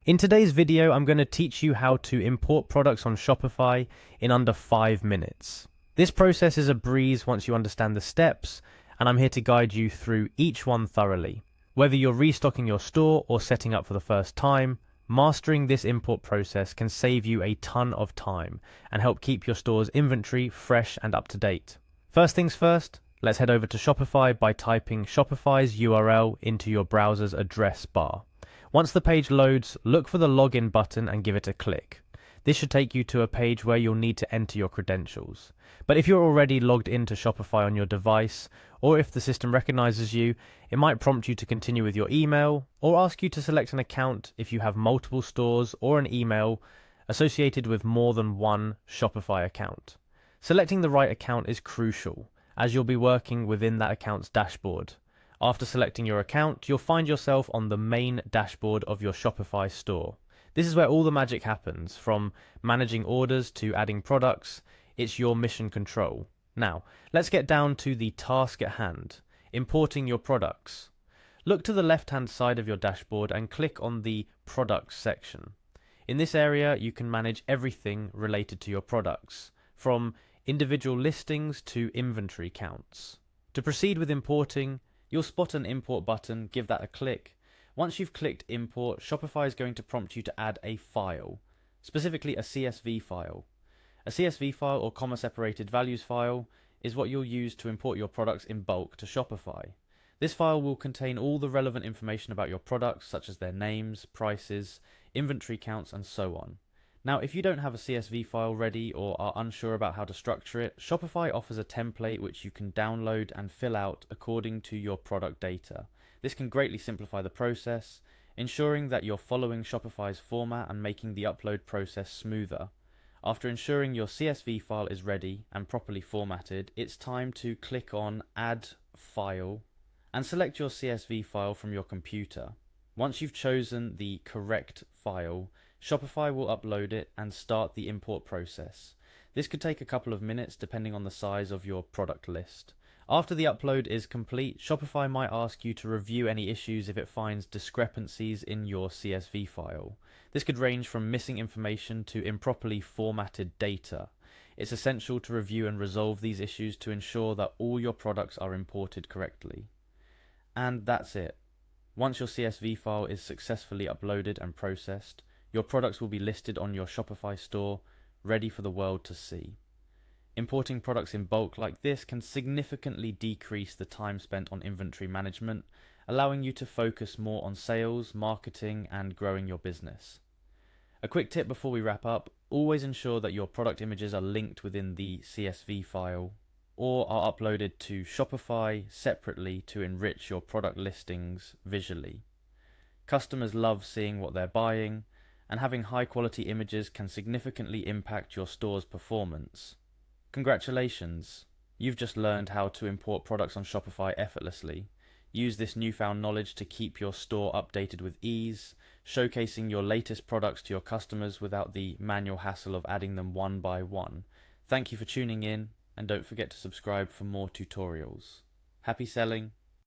In today's video, I'm going to teach you how to import products on Shopify in under 5 minutes. This process is a breeze once you understand the steps, and I'm here to guide you through each one thoroughly. Whether you're restocking your store or setting up for the first time, mastering this import process can save you a ton of time and help keep your store's inventory fresh and up to date. First things first, let's head over to Shopify by typing Shopify's URL into your browser's address bar. Once the page loads, look for the login button and give it a click. This should take you to a page where you'll need to enter your credentials. But if you're already logged into Shopify on your device, or if the system recognizes you, it might prompt you to continue with your email, or ask you to select an account if you have multiple stores or an email associated with more than one Shopify account. Selecting the right account is crucial, as you'll be working within that account's dashboard. After selecting your account, you'll find yourself on the main dashboard of your Shopify store. This is where all the magic happens, from managing orders to adding products. It's your mission control. Now, let's get down to the task at hand, importing your products. Look to the left-hand side of your dashboard and click on the Products section. In this area, you can manage everything related to your products, from individual listings to inventory counts. To proceed with importing, you'll spot an import button, give that a click. Once you've clicked import, Shopify is going to prompt you to add a file, specifically a CSV file. A CSV file, or comma separated values file, is what you'll use to import your products in bulk to Shopify. This file will contain all the relevant information about your products, such as their names, prices, inventory counts, and so on. Now, if you don't have a CSV file ready or are unsure about how to structure it, Shopify offers a template which you can download and fill out according to your product data. This can greatly simplify the process, ensuring that you're following Shopify's format and making the upload process smoother. After ensuring your CSV file is ready and properly formatted, it's time to click on Add File and select your CSV file from your computer. Once you've chosen the correct file, Shopify will upload it and start the import process. This could take a couple of minutes depending on the size of your product list. After the upload is complete, Shopify might ask you to review any issues if it finds discrepancies in your CSV file. This could range from missing information to improperly formatted data. It's essential to review and resolve these issues to ensure that all your products are imported correctly. And that's it. Once your CSV file is successfully uploaded and processed, your products will be listed on your Shopify store, ready for the world to see. Importing products in bulk like this can significantly decrease the time spent on inventory management, allowing you to focus more on sales, marketing, and growing your business. A quick tip before we wrap up: always ensure that your product images are linked within the CSV file or are uploaded to Shopify separately to enrich your product listings visually. Customers love seeing what they're buying, and having high quality images can significantly impact your store's performance. Congratulations! You've just learned how to import products on Shopify effortlessly. Use this newfound knowledge to keep your store updated with ease, showcasing your latest products to your customers without the manual hassle of adding them one by one. Thank you for tuning in, and don't forget to subscribe for more tutorials. Happy selling!